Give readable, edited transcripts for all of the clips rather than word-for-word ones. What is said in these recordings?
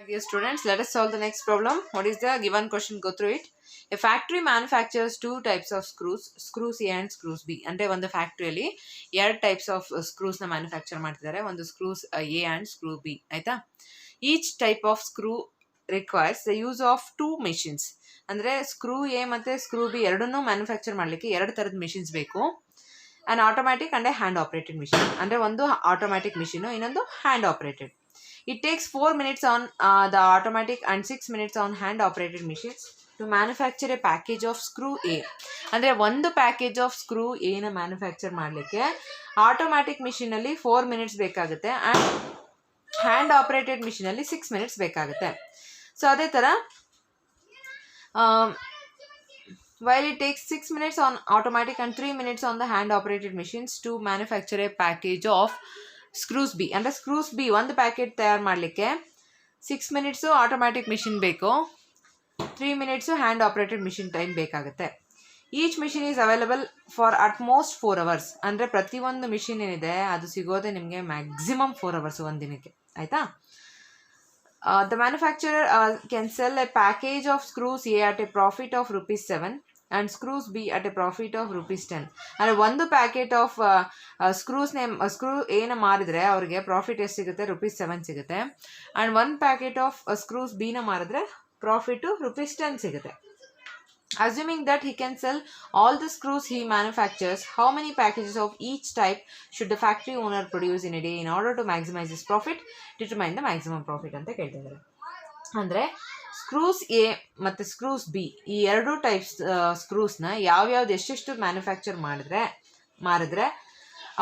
Dear students, let us solve the next problem. What is the given question? Go through it. A factory manufactures two types of screws A and screws B. ಅಂದ್ರೆ ಒಂದು ಫ್ಯಾಕ್ಟರಿಯಲ್ಲಿ ಎರಡು types of screws ನ manufacture ಮಾಡ್ತಿದ್ದಾರೆ. ಒಂದು screws A and screw B. ಆಯ್ತಾ? Each type of screw requires the use of two machines. ಅಂದ್ರೆ screw A ಮತ್ತೆ screw B ಎರಡನ್ನೂ ಮ್ಯಾನುಫ್ಯಾಕ್ಚರ್ ಮಾಡಲಿಕ್ಕೆ ಎರಡು ತರದ ಮಿಷಿನ್ಸ್ ಬೇಕು. an automatic and a hand operated machine. ಅಂದ್ರೆ ಒಂದು ಆಟೋಮ್ಯಾಟಿಕ್ ಮಿಷಿನ್, ಇನ್ನೊಂದು hand operated. It takes 4 minutes on the automatic and 6 minutes on hand operated machines to manufacture a package of screw A. ಅಂದರೆ ಒಂದು package of screw ಎನ manufacture ಮಾಡಲಿಕ್ಕೆ automatic ಮಿಷಿನಲ್ಲಿ 4 minutes ಬೇಕಾಗುತ್ತೆ and hand operated ಮಿಷಿನಲ್ಲಿ 6 minutes ಬೇಕಾಗುತ್ತೆ. So ಅದೇ ಥರ while it takes 6 minutes on automatic and 3 minutes on the hand operated machines to manufacture a package of screws B. ಅಂದರೆ screws B ಒಂದು packet ತಯಾರು ಮಾಡಲಿಕ್ಕೆ 6 minutes automatic machine ಬೇಕು, 3 minutes hand operated machine time ಬೇಕಾಗುತ್ತೆ. Each machine is available for at most 4 hours. ಅಂದರೆ ಪ್ರತಿಯೊಂದು machine ಏನಿದೆ ಅದು ಸಿಗೋದೆ ನಿಮಗೆ ಮ್ಯಾಕ್ಸಿಮಮ್ 4 hours ಒಂದು ದಿನಕ್ಕೆ. ಆಯಿತಾ? The manufacturer can cell A package of screws A at A profit of ₹7 and screws B at a profit of ₹10. ಅಂದರೆ ಒಂದು ಪ್ಯಾಕೆಟ್ ಆಫ್ ಸ್ಕ್ರೂ ಏನ ಮಾರಿದ್ರೆ ಅವ್ರಿಗೆ ಪ್ರಾಫಿಟ್ ಎಷ್ಟು ಸಿಗುತ್ತೆ? ₹7 ಸಿಗುತ್ತೆ. ಆ್ಯಂಡ್ ಒಂದು ಪ್ಯಾಕೆಟ್ ಆಫ್ ಸ್ಕ್ರೂಸ್ ಬಿನ ಮಾರಿದ್ರೆ ಪ್ರಾಫಿಟು ₹10 ಸಿಗುತ್ತೆ. Assuming that he can sell all the screws he manufactures, how many packages of each type should the factory owner produce in a day in order to maximize his profit? Determine the maximum profit ಅಂತ ಕೇಳ್ತಿದ್ದಾರೆ. ಅಂದರೆ screws A ಮತ್ತು screws B ಈ ಎರಡು types ಸ್ಕ್ರೂಸ್ನ ಯಾವ್ಯಾವ್ದು ಎಷ್ಟೆಷ್ಟು manufacture ಮಾರಿದ್ರೆ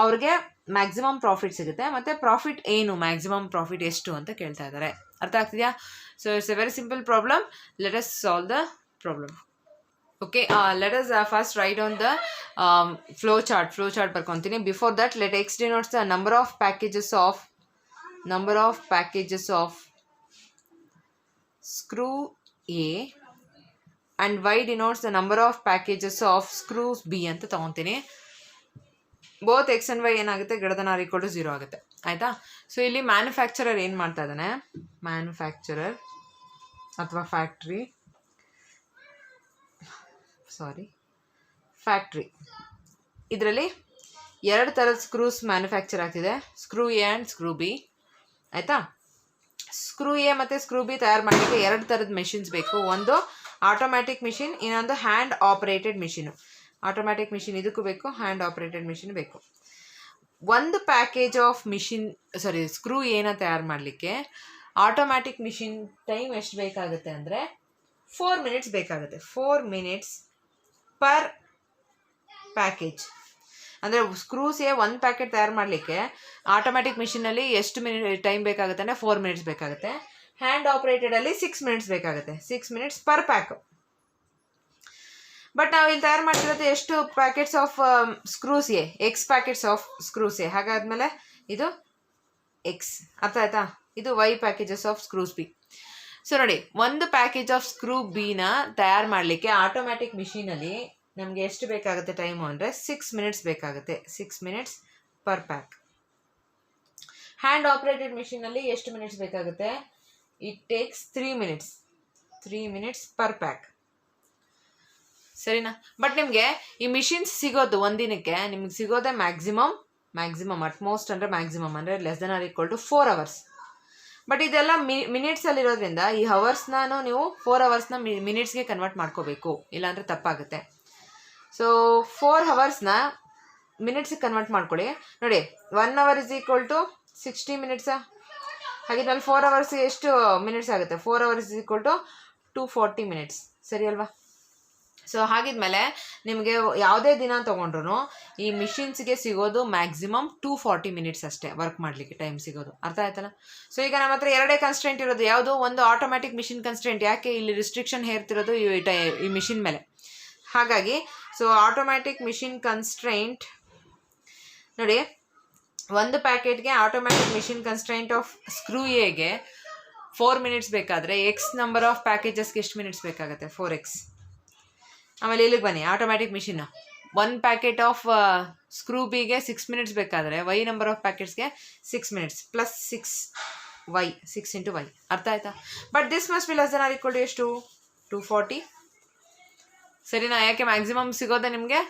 ಅವ್ರಿಗೆ maximum profit ಸಿಗುತ್ತೆ, ಮತ್ತು ಪ್ರಾಫಿಟ್ ಏನು, ಮ್ಯಾಕ್ಸಿಮಮ್ ಪ್ರಾಫಿಟ್ ಎಷ್ಟು ಅಂತ ಕೇಳ್ತಾ ಇದ್ದಾರೆ. ಅರ್ಥ ಆಗ್ತಿದೆಯಾ? So it's a very simple problem. Let us solve the problem. Okay, let us first write on the flow chart ಬರ್ಕೊತೀನಿ. Before that let X denotes the number of packages of screw A and Y denotes the number of packages of screws B ಅಂತ ತಗೊತೀನಿ. Both x and Y ಏನಾಗುತ್ತೆ? >= 0 ಆಗುತ್ತೆ. ಆಯಿತಾ? So ಇಲ್ಲಿ manufacturer ಏನು ಮಾಡ್ತಾ ಇದ್ದಾನೆ? ಮ್ಯಾನುಫ್ಯಾಕ್ಚರರ್ ಅಥವಾ ಫ್ಯಾಕ್ಟ್ರಿ ಇದರಲ್ಲಿ ಎರಡು ಥರದ ಸ್ಕ್ರೂಸ್ ಮ್ಯಾನುಫ್ಯಾಕ್ಚರ್ ಆಗ್ತಿದೆ, screw A and screw B. ಆಯಿತಾ? ಸ್ಕ್ರೂ ಎ ಮತ್ತು ಸ್ಕ್ರೂ ಬಿ ತಯಾರು ಮಾಡಲಿಕ್ಕೆ ಎರಡು ಥರದ ಮೆಷಿನ್ಸ್ ಬೇಕು. ಒಂದು ಆಟೋಮ್ಯಾಟಿಕ್ ಮಿಷಿನ್, ಇನ್ನೊಂದು hand operated machine. Automatic machine ಇದಕ್ಕೂ ಬೇಕು, ಹ್ಯಾಂಡ್ ಆಪರೇಟೆಡ್ ಮಿಷಿನ್ ಬೇಕು. ಒಂದು ಪ್ಯಾಕೇಜ್ ಆಫ್ ಸ್ಕ್ರೂ ಎನ ತಯಾರು ಮಾಡಲಿಕ್ಕೆ ಆಟೋಮ್ಯಾಟಿಕ್ ಮಿಷಿನ್ ಟೈಮ್ ಎಷ್ಟು ಬೇಕಾಗುತ್ತೆ ಅಂದರೆ 4 minutes ಬೇಕಾಗುತ್ತೆ. 4 minutes ಪರ್ ಪ್ಯಾಕೇಜ್. ಅಂದರೆ ಸ್ಕ್ರೂಸ್ ಎ ಒಂದು ಪ್ಯಾಕೆಟ್ ತಯಾರು ಮಾಡಲಿಕ್ಕೆ ಆಟೋಮ್ಯಾಟಿಕ್ ಮಿಷಿನಲ್ಲಿ ಎಷ್ಟು ಟೈಮ್ ಬೇಕಾಗುತ್ತೆ ಅಂದರೆ 4 minutes ಬೇಕಾಗುತ್ತೆ. ಹ್ಯಾಂಡ್ ಆಪ್ರೇಟೆಡಲ್ಲಿ 6 minutes ಬೇಕಾಗುತ್ತೆ. 6 minutes ಪರ್ ಪ್ಯಾಕ್. ಬಟ್ ನಾವು ಇಲ್ಲಿ ತಯಾರು ಮಾಡ್ತಿರೋದು ಎಷ್ಟು packets of screws A? X packets of screws A. ಹಾಗಾದ್ಮೇಲೆ ಇದು ಎಕ್ಸ್. ಅರ್ಥ ಆಯ್ತಾ? ಇದು Y packages of screws B. So ನೋಡಿ, ಒಂದು ಪ್ಯಾಕೇಜ್ ಆಫ್ ಸ್ಕ್ರೂ ಬಿನ ತಯಾರು ಮಾಡಲಿಕ್ಕೆ ಆಟೋಮ್ಯಾಟಿಕ್ ಮಿಷಿನಲ್ಲಿ ನಮಗೆ ಎಷ್ಟು ಬೇಕಾಗುತ್ತೆ ಟೈಮು ಅಂದರೆ 6 minutes ಬೇಕಾಗುತ್ತೆ. 6 minutes per pack. Hand operated ಮಿಷಿನಲ್ಲಿ ಎಷ್ಟು ಮಿನಿಟ್ಸ್ ಬೇಕಾಗುತ್ತೆ? It takes 3 minutes. 3 minutes per pack. ಸರಿನಾ? ಬಟ್ ನಿಮಗೆ ಈ ಮಿಷಿನ್ಸ್ ಸಿಗೋದು ಒಂದಿನಕ್ಕೆ ನಿಮ್ಗೆ ಸಿಗೋದೆ ಮ್ಯಾಕ್ಸಿಮಮ್ ಅಟ್ಮೋಸ್ಟ್ ಅಂದರೆ ಮ್ಯಾಕ್ಸಿಮಮ್ ಅಂದರೆ <= 4 hours. ಬಟ್ ಇದೆಲ್ಲ ಮಿನಿಟ್ಸಲ್ಲಿರೋದ್ರಿಂದ ಈ ಹವರ್ಸ್ನ ನೀವು 4 hours ಮಿನಿಟ್ಸ್ಗೆ ಕನ್ವರ್ಟ್ ಮಾಡ್ಕೋಬೇಕು, ಇಲ್ಲಾಂದರೆ ತಪ್ಪಾಗುತ್ತೆ. ಸೊ 4 hours ಮಿನಿಟ್ಸಿಗೆ ಕನ್ವರ್ಟ್ ಮಾಡ್ಕೊಳ್ಳಿ. ನೋಡಿ, 1 hour = 60 minutes. ಹಾಗಿದ್ಮೇಲೆ 4 hours ಎಷ್ಟು ಮಿನಿಟ್ಸ್ ಆಗುತ್ತೆ? 4 hours = 240 minutes. ಸರಿ ಅಲ್ವಾ? ಸೊ ಹಾಗಿದ್ಮೇಲೆ ನಿಮಗೆ ಯಾವುದೇ ದಿನ ತೊಗೊಂಡ್ರು ಈ ಮಿಷಿನ್ಸ್ಗೆ ಸಿಗೋದು ಮ್ಯಾಕ್ಸಿಮಮ್ 240 minutes ಅಷ್ಟೇ ವರ್ಕ್ ಮಾಡಲಿಕ್ಕೆ ಟೈಮ್ ಸಿಗೋದು. ಅರ್ಥ ಆಯ್ತಲ್ಲ? ಸೊ ಈಗ ನಮ್ಮ ಹತ್ರ ಎರಡೇ ಕನ್ಸ್ಟ್ರೆಂಟ್ ಇರೋದು. ಯಾವುದು? ಒಂದು ಆಟೋಮ್ಯಾಟಿಕ್ ಮಿಷಿನ್ ಕನ್ಸ್ಟ್ರೆಂಟ್. ಯಾಕೆ ಇಲ್ಲಿ ರಿಸ್ಟ್ರಿಕ್ಷನ್ ಹೇರ್ತಿರೋದು ಈ ಮಿಷಿನ್ ಮೇಲೆ. ಹಾಗಾಗಿ ಸೊ ಆಟೋಮ್ಯಾಟಿಕ್ ಮಿಷಿನ್ ಕನ್ಸ್ಟ್ರೆಂಟ್ ನೋಡಿ, ಒಂದು ಪ್ಯಾಕೆಟ್ಗೆ automatic machine constraint of screw ಎಗೆ 4 minutes ಬೇಕಾದರೆ ಎಕ್ಸ್ ನಂಬರ್ ಆಫ್ ಪ್ಯಾಕೇಜಸ್ಗೆ ಎಷ್ಟು ಮಿನಿಟ್ಸ್ ಬೇಕಾಗುತ್ತೆ? 4x. ಆಮೇಲೆ ಇಲ್ಲಿಗೆ ಬನ್ನಿ, ಆಟೋಮ್ಯಾಟಿಕ್ ಮಿಷಿನ್ನು ಒಂದು ಪ್ಯಾಕೆಟ್ ಆಫ್ ಸ್ಕ್ರೂ ಬಿಗೆ 6 minutes ಬೇಕಾದರೆ ವೈ ನಂಬರ್ ಆಫ್ ಪ್ಯಾಕೆಟ್ಸ್ಗೆ 6 minutes +6 ವೈ 6 ಇಂಟು ವೈ. ಅರ್ಥ ಆಯ್ತಾ? But this must be less than or equal to ಎಷ್ಟು 240. ಸರಿನಾ? ಯಾಕೆ ಮ್ಯಾಕ್ಸಿಮಮ್ ಸಿಗೋದೆ ನಿಮಗೆ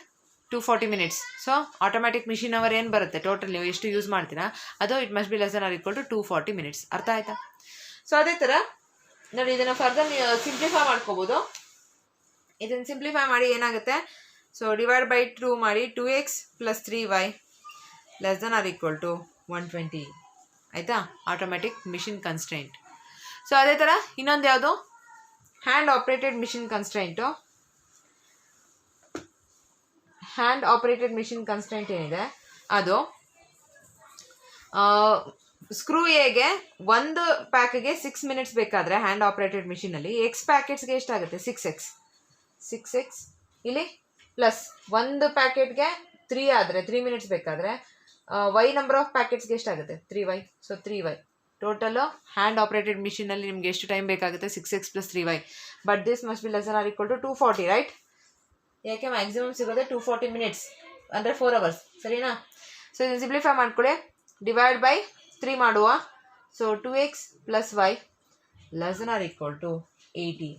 240 minutes. So automatic machine hour ಏನು ಬರುತ್ತೆ ಟೋಟಲ್ ನೀವು ಎಷ್ಟು ಯೂಸ್ ಮಾಡ್ತೀರಾ ಅದು it must be less than or equal to 240 minutes. ಅರ್ಥ ಆಯ್ತಾ? ಸೊ ಅದೇ ಥರ ನೋಡಿ ಇದನ್ನು ಫರ್ದರ್ ಸಿಂಪ್ಲಿಫೈ ಮಾಡ್ಕೋಬೋದು. ಇದನ್ನು ಸಿಂಪ್ಲಿಫೈ ಮಾಡಿ ಏನಾಗುತ್ತೆ, ಸೊ ಡಿವೈಡ್ ಬೈ 2 ಮಾಡಿ 2x plus 3y less than or equal to 120. ಆಯಿತಾ? Automatic machine constraint. ಸೊ ಅದೇ ಥರ ಇನ್ನೊಂದು ಯಾವುದು hand operated machine constraint. Hand operated machine constraint ಏನಿದೆ ಅದು ಸ್ಕ್ರೂ ಎಗೆ ಒಂದು ಪ್ಯಾಕ್ಗೆ 6 ಮಿನಿಟ್ಸ್ ಬೇಕಾದರೆ ಹ್ಯಾಂಡ್ ಆಪ್ರೇಟೆಡ್ ಮಿಷಿನಲ್ಲಿ ಎಕ್ಸ್ ಪ್ಯಾಕೆಟ್ಸ್ಗೆ ಎಷ್ಟಾಗುತ್ತೆ 6x ಇಲ್ಲಿ ಪ್ಲಸ್ ಒಂದು ಪ್ಯಾಕೆಟ್ಗೆ 3 ಆದರೆ 3 ಮಿನಿಟ್ಸ್ ಬೇಕಾದರೆ ವೈ ನಂಬರ್ ಆಫ್ ಪ್ಯಾಕೆಟ್ಸ್ಗೆ ಎಷ್ಟಾಗುತ್ತೆ 3y. So 3y total hand operated ಮಿಷಿನಲ್ಲಿ ನಿಮಗೆ ಎಷ್ಟು ಟೈಮ್ ಬೇಕಾಗುತ್ತೆ 6x plus 3y. But this must be less than or equal to 240 right? ಯಾಕೆ ಮ್ಯಾಕ್ಸಿಮಮ್ ಸಿಗೋದೆ 240 ಮಿನಿಟ್ಸ್ ಅಂದರೆ 4 ಅವರ್ಸ್. ಸರಿನಾ? ಸೊ ಇದನ್ನು ಸಿಂಪ್ಲಿಫೈ ಮಾಡ್ಕೊಳ್ಳಿ. ಡಿವೈಡ್ ಬೈ 3 ಮಾಡುವ. So 2x plus y less than or equal to 80.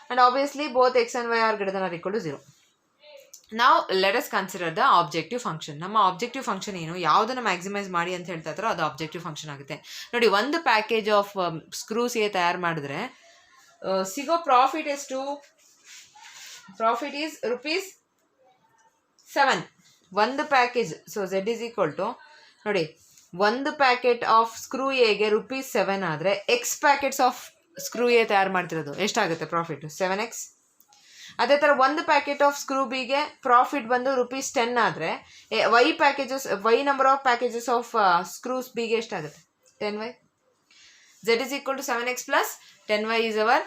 And obviously both x and y are greater than or equal to 0. ನಾವು let us consider the objective function. ನಮ್ಮ objective function ಏನು, ಯಾವುದನ್ನು maximise ಮಾಡಿ ಅಂತ ಹೇಳ್ತಾ ಇದ್ದಾರೋ ಅದು ಆಬ್ಜೆಕ್ಟಿವ್ ಫಂಕ್ಷನ್ ಆಗುತ್ತೆ. ನೋಡಿ ಒಂದು ಪ್ಯಾಕೇಜ್ ಆಫ್ ಸ್ಕ್ರೂಸ್ ತಯಾರು ಮಾಡಿದ್ರೆ ಸಿಗೋ ಪ್ರಾಫಿಟ್ ಎಷ್ಟು? ಪ್ರಾಫಿಟ್ ಈಸ್ ₹7 ಒಂದು package. So Z is equal to ನೋಡಿ ಒಂದು ಪ್ಯಾಕೆಟ್ ಆಫ್ ಸ್ಕ್ರೂ ಎಗೆ ₹7 ಆದರೆ X packets of screw A ತಯಾರು ಮಾಡ್ತಿರೋದು ಎಷ್ಟಾಗುತ್ತೆ ಪ್ರಾಫಿಟ್ 7x. ಅದೇ ಥರ ಒಂದು ಪ್ಯಾಕೆಟ್ ಆಫ್ ಸ್ಕ್ರೂ ಬಿಗೆ ಪ್ರಾಫಿಟ್ ಬಂದು ₹10 ಆದರೆ Y number of packages of screws ಬಿಗೆ ಎಷ್ಟಾಗುತ್ತೆ 10y. Z is equal to 7x plus 10y is our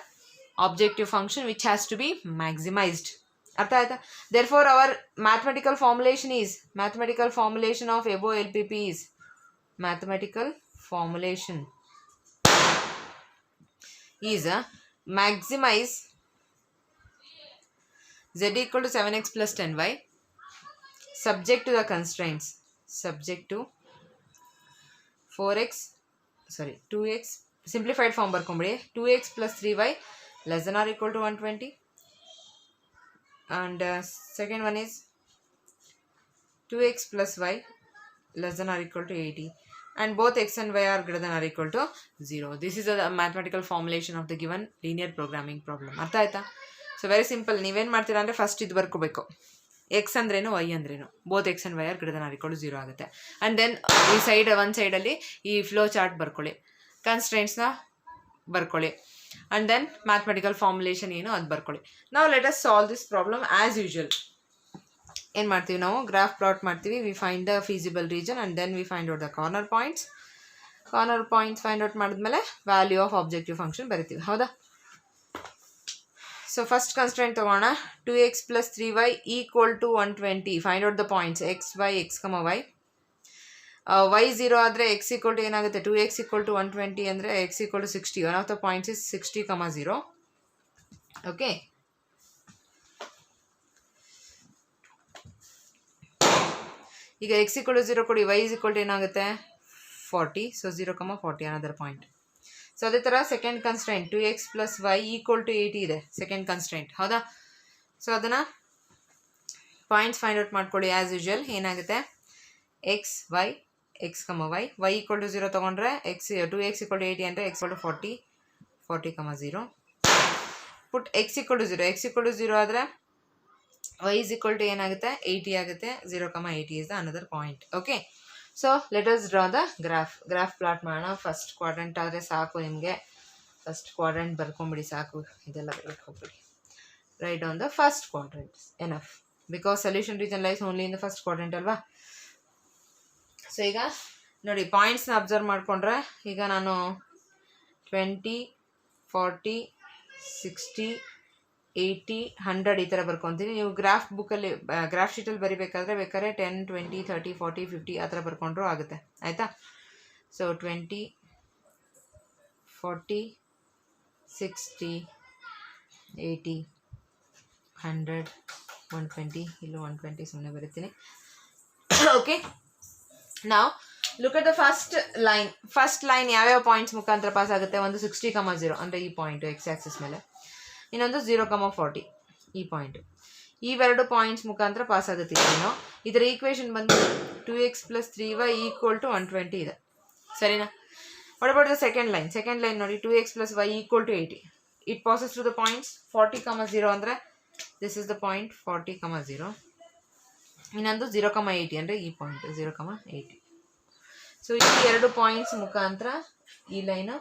objective function which has to be maximized. ಅರ್ಥ ಆಯ್ತಾ? Therefore our mathematical formulation of above LPP is maximize Z equal to 7x plus 10y subject to the constraints, subject to 2x simplified form ಬರ್ಕೊಂಬಿಡಿ 2x plus 3y less than or equal to 120. And second one is 2x plus y less than or equal to 80. And both x and y are greater than or equal to 0. This is a mathematical formulation of the given linear programming problem. ಅರ್ಥ ಆಯ್ತಾ? So very simple. ನೀವೇನು ಮಾಡ್ತೀರಾ ಅಂದರೆ first ಇದು ಬರ್ಕೋಬೇಕು, x ಅಂದ್ರೇನು y ಅಂದ್ರೇನು. Both x and y are greater than or equal to 0 ಆಗುತ್ತೆ. ಆ್ಯಂಡ್ ದೆನ್ ಈ ಒಂದು ಸೈಡಲ್ಲಿ ಈ ಫ್ಲೋ ಚಾರ್ಟ್ ಬರ್ಕೊಳ್ಳಿ, ಕನ್ಸ್ಟ್ರೈಂಟ್ಸ್ನ ಬರ್ಕೊಳ್ಳಿ, ಆ್ಯಂಡ್ ದೆನ್ ಮ್ಯಾಥಮೆಟಿಕಲ್ ಫಾರ್ಮುಲೇಷನ್ ಏನು ಅದು ಬರ್ಕೊಳ್ಳಿ. ನಾವು let us solve this problem as usual. ಏನು ಮಾಡ್ತೀವಿ ನಾವು ಗ್ರಾಫ್ ಪ್ಲಾಟ್ ಮಾಡ್ತೀವಿ. We find the feasible region and then we find out the corner points find out ಮಾಡಿದ್ಮೇಲೆ ವ್ಯಾಲ್ಯೂ ಆಫ್ ಆಬ್ಜೆಕ್ಟಿವ್ ಫಂಕ್ಷನ್ ಬರಿತೀವಿ. ಹೌದಾ? ಸೊ ಫಸ್ಟ್ ಕನ್ಸ್ಟ್ರೆಂಟ್ ತಗೋಣ. 2x plus 3y equal to 120. Find out the points x, y, y. y 0 ಆದರೆ x equal to ಏನಾಗುತ್ತೆ 2x equal to 120 ಅಂದರೆ x equal to 60. One of the points is 60, 0. Okay. ಈಗ x equal to 0 ಕೊಡಿ, y is equal to ಏನಾಗುತ್ತೆ 40. So 0, 40 another point. So ಅದೇ ಥರ second constraint 2x plus y equal to 80 ಇದೆ second constraint. ಹೌದಾ? So ಅದನ್ನು points find out ಮಾಡ್ಕೊಳ್ಳಿ as usual. ಏನಾಗುತ್ತೆ x, y equal to 0 ತೊಗೊಂಡ್ರೆ 2x equal to 80 ಅಂದರೆ x equal to 40, 0. Put x equal to 0 ಆದರೆ y is equal to ಏನಾಗುತ್ತೆ 80 ಆಗುತ್ತೆ. 0, 80 is the another point. Okay. So let us draw the graph plot ಮಾಡೋಣ. First quadrant ಆದರೆ ಸಾಕು ನಿಮಗೆ. First quadrant ಬರ್ಕೊಂಬಿಡಿ ಸಾಕು, ಇದೆಲ್ಲ ಬರಕ್ಕೆ ಹೋಗ್ಬಿಡಿ. Right on the first quadrant enough, because solution region lies only in the first quadrant ಅಲ್ವಾ. So ಈಗ ನೋಡಿ ಪಾಯಿಂಟ್ಸ್ನ ಅಬ್ಸರ್ವ್ ಮಾಡಿಕೊಂಡ್ರೆ ಈಗ ನಾನು 20, 40, 60, 80, 100 ಈ ಥರ ಬರ್ಕೊತೀನಿ. ನೀವು ಗ್ರಾಫ್ ಶೀಟಲ್ಲಿ ಬೇಕಾದ್ರೆ 10, 20, 30, 40, 50 ಆ ಥರ ಬರ್ಕೊಂಡ್ರೂ ಆಗುತ್ತೆ. ಆಯಿತಾ? ಸೊ 20, 40, 60, 80, 100, 120, ಇಲ್ಲೂ 120 ಸುಮ್ಮನೆ ಬರೀತೀನಿ. ಓಕೆ. ನಾವು look at the first line ಯಾವ್ಯಾವ ಪಾಯಿಂಟ್ಸ್ ಮುಖಾಂತರ ಪಾಸ್ ಆಗುತ್ತೆ? ಒಂದು 60,0 ಅಂದರೆ ಈ ಪಾಯಿಂಟು ಎಕ್ಸ್ ಆಕ್ಸಿಸ್ ಮೇಲೆ, ಇನ್ನೊಂದು 0,40 ಈ ಪಾಯಿಂಟು. ಇವೆರಡು ಪಾಯಿಂಟ್ಸ್ ಮುಖಾಂತರ ಪಾಸ್ ಆಗುತ್ತೆ. ಏನು ಇದರ ಈಕ್ವೇಷನ್ ಬಂದು 2x + 3y = 120 ಇದೆ, ಸರಿನಾ? What about the second line ನೋಡಿ, 2x + y = 80. It passes to the points 40,0 ಅಂದರೆ ದಿಸ್ ಇಸ್ ದ ಪಾಯಿಂಟ್ 40,0. ಇನ್ನೊಂದು 0,80 ಅಂದರೆ ಈ ಪಾಯಿಂಟ್ 0,80. ಸೊ ಈ ಎರಡು ಪಾಯಿಂಟ್ಸ್ ಮುಖಾಂತರ ಈ ಲೈನು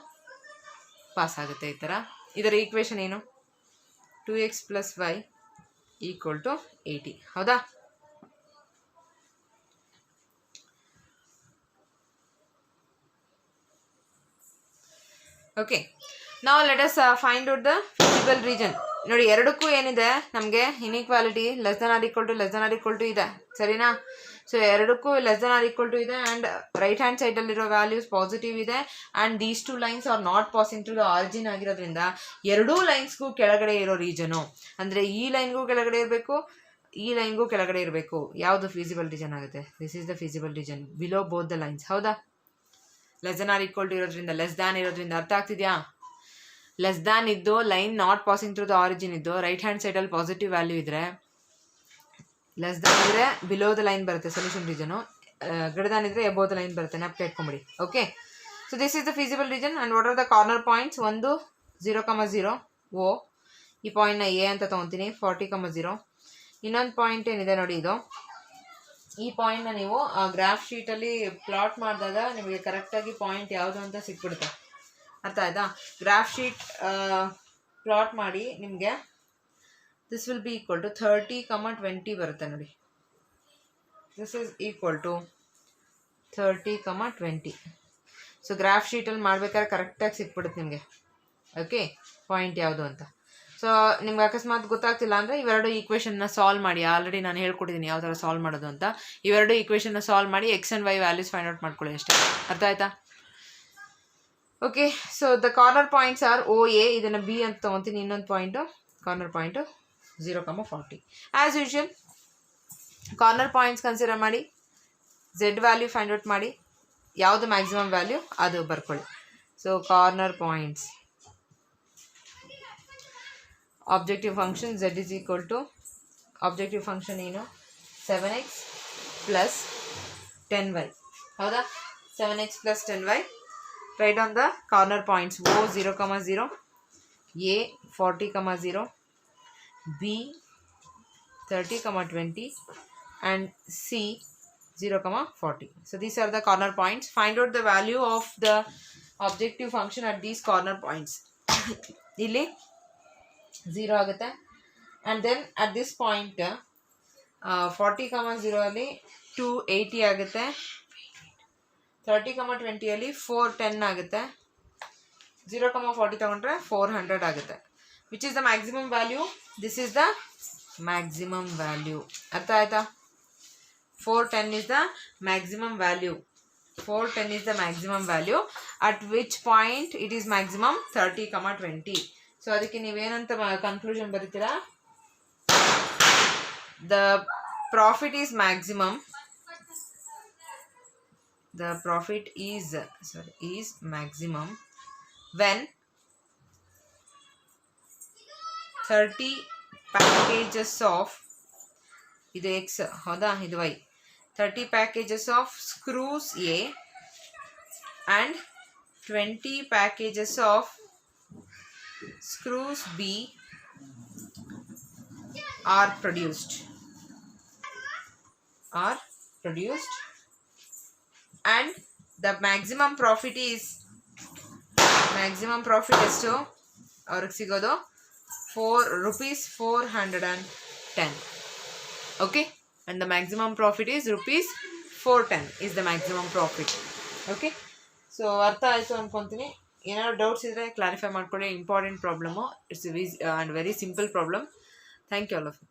ಪಾಸ್ ಆಗುತ್ತೆ ಈ ಥರ. ಇದರ ಈಕ್ವೇಷನ್ ಏನು? 2x + y = 80, ಹೌದಾ? ಓಕೆ, ನಾವು let us find out the feasible region. ನೋಡಿ, ಎರಡಕ್ಕೂ ಏನಿದೆ ನಮಗೆ ಇನ್ಇಕ್ವಾಲಿಟಿ ಲೆಸ್ ಇದೆ, ಸರಿನಾ? ಸೊ ಎರಡಕ್ಕೂ ಲೆಸ್ ಇದೆ ಆ್ಯಂಡ್ ರೈಟ್ ಹ್ಯಾಂಡ್ ಸೈಡಲ್ಲಿರೋ ವ್ಯಾಲ್ಯೂಸ್ ಪಾಸಿಟಿವ್ ಇದೆ and these two lines are not passing to the origin ಆಗಿರೋದ್ರಿಂದ ಎರಡೂ ಲೈನ್ಸ್ಗೂ ಕೆಳಗಡೆ ಇರೋ ರೀಜನು, ಅಂದರೆ ಈ ಲೈನ್ಗೂ ಕೆಳಗಡೆ ಇರಬೇಕು, ಈ ಲೈನ್ಗೂ ಕೆಳಗಡೆ ಇರಬೇಕು. ಯಾವುದು ಫೀಸಿಬಲ್ ರೀಜನ್ ಆಗುತ್ತೆ? This is the feasible region below both the lines, ಹೌದಾ? ಲೆಸ್ ದ್ಯಾನ್ ಇರೋದ್ರಿಂದ ಅರ್ಥ ಆಗ್ತಿದೆಯಾ? ಲೆಸ್ ದ್ಯಾನ್ ಇದ್ದು line not passing through the origin ಇದ್ದು ರೈಟ್ ಹ್ಯಾಂಡ್ ಸೈಡಲ್ಲಿ ಪಾಸಿಟಿವ್ ವ್ಯಾಲ್ಯೂ ಇದ್ದರೆ, ಲೆಸ್ ದ್ಯಾನ್ ಇದ್ದರೆ ಬಿಲೋ ದ ಲೈನ್ ಬರುತ್ತೆ ಸೊಲ್ಯೂಷನ್ ರೀಜನು, ಗ್ರೇಟರ್ ದ್ಯಾನ್ ಇದ್ದರೆ ಎಬೋ ದ ಲೈನ್ ಬರುತ್ತೆ. ನೆನಪು ಇಟ್ಕೊಂಬಿಡಿ. Okay, so this is the feasible region and what are the corner points? ಒಂದು 0,0 ಓ, ಈ ಪಾಯಿಂಟ್ನ ಎ ಅಂತ ತೊಗೊತೀನಿ, 40,0. ಇನ್ನೊಂದು ಪಾಯಿಂಟ್ ಏನಿದೆ ನೋಡಿ, ಈ ಪಾಯಿಂಟ್ನ ನೀವು ಗ್ರಾಫ್ ಶೀಟಲ್ಲಿ ಪ್ಲಾಟ್ ಮಾಡಿದಾಗ ನಿಮಗೆ ಕರೆಕ್ಟಾಗಿ ಪಾಯಿಂಟ್ ಯಾವುದು ಅಂತ ಸಿಕ್ಬಿಡುತ್ತೆ. ಅರ್ಥ ಆಯ್ತಾ? ಗ್ರಾಫ್ ಶೀಟ್ ಪ್ಲಾಟ್ ಮಾಡಿ ನಿಮಗೆ this will be equal to 30,20 ಬರುತ್ತೆ ನೋಡಿ. This is equal to 30,20. So graph ಶೀಟಲ್ಲಿ ಮಾಡ್ಬೇಕಾದ್ರೆ ಕರೆಕ್ಟಾಗಿ ಸಿಕ್ಬಿಡುತ್ತೆ ನಿಮಗೆ. ಓಕೆ, ಪಾಯಿಂಟ್ ಯಾವುದು ಅಂತ. ಸೊ ನಿಮ್ಗೆ ಅಕಸ್ಮಾತ್ ಗೊತ್ತಾಗ್ತಿಲ್ಲ ಅಂದರೆ ಇವೆರಡು ಈಕ್ವೇಷನ್ನ ಸಾಲ್ವ್ ಮಾಡಿ. ಆಲ್ರೆಡಿ ನಾನು ಹೇಳ್ಕೊಟ್ಟಿದ್ದೀನಿ ಯಾವ ಥರ ಸಾಲ್ವ್ ಮಾಡೋದು ಅಂತ. ಇವೆರಡು ಈಕ್ವೇಷನ್ನ ಸಾಲ್ವ್ ಮಾಡಿ x and y values find out ಮಾಡ್ಕೊಳ್ಳಿ ಅಷ್ಟೇ. ಅರ್ಥ ಆಯ್ತಾ? Okay, so the corner points are O A, ಇದನ್ನು ಬಿ ಅಂತ ತೊಗೊತೀನಿ. ಇನ್ನೊಂದು point corner point 0,40. As usual corner points consider ಮಾಡಿ, ಝೆಡ್ ವ್ಯಾಲ್ಯೂ ಫೈಂಡ್ ಔಟ್ ಮಾಡಿ, ಯಾವುದು ಮ್ಯಾಕ್ಸಿಮಮ್ ವ್ಯಾಲ್ಯೂ ಅದು ಬರ್ಕೊಳ್ಳಿ. So corner points, objective function z is equal to, objective function ಏನು? 7x + 10y, ಹೌದಾ? 7x + 10y. Right on the corner points O 0,0, A 40,0, B 30,20 and C 0,40. So these are the corner points. Find out the value of the objective function at these corner points. ಇಲ್ಲಿ 0 ಆಗುತ್ತೆ. And then at this point 40,0 ಅಲ್ಲಿ 280 ಆಗುತ್ತೆ, 30,20 ಅಲ್ಲಿ 410 ಆಗುತ್ತೆ, 0,40 ತಗೊಂಡ್ರೆ 400 ಆಗುತ್ತೆ. Which is the maximum value? This is the maximum value. ಅರ್ಥ ಆಯ್ತಾ? 410 is the maximum value. 410 is the maximum value. At which point it is maximum? 30,20. So ಅದಕ್ಕೆ ನೀವೇನಂತ ಕನ್ಕ್ಲೂಷನ್ ಬರೀತೀರಾ? The profit is maximum, the profit is maximum when 30 packages of, ಇದು x ಹೌದಾ, ಇದು y, 30 packages of screws A and 20 packages of screws B are produced and the maximum profit ಎಷ್ಟು ಅವ್ರಿಗೆ ಸಿಗೋದು? ₹410. okay, and the maximum profit is ₹410 is the maximum profit. okay, so ಅರ್ಥ ಆಯಿತು ಅನ್ಕೊತೀನಿ. ಏನಾದ್ರು ಡೌಟ್ಸ್ ಇದ್ದರೆ ಕ್ಲಾರಿಫೈ ಮಾಡ್ಕೊಳ್ಳಿ. Important problem, it's and very simple problem. Thank you all of you.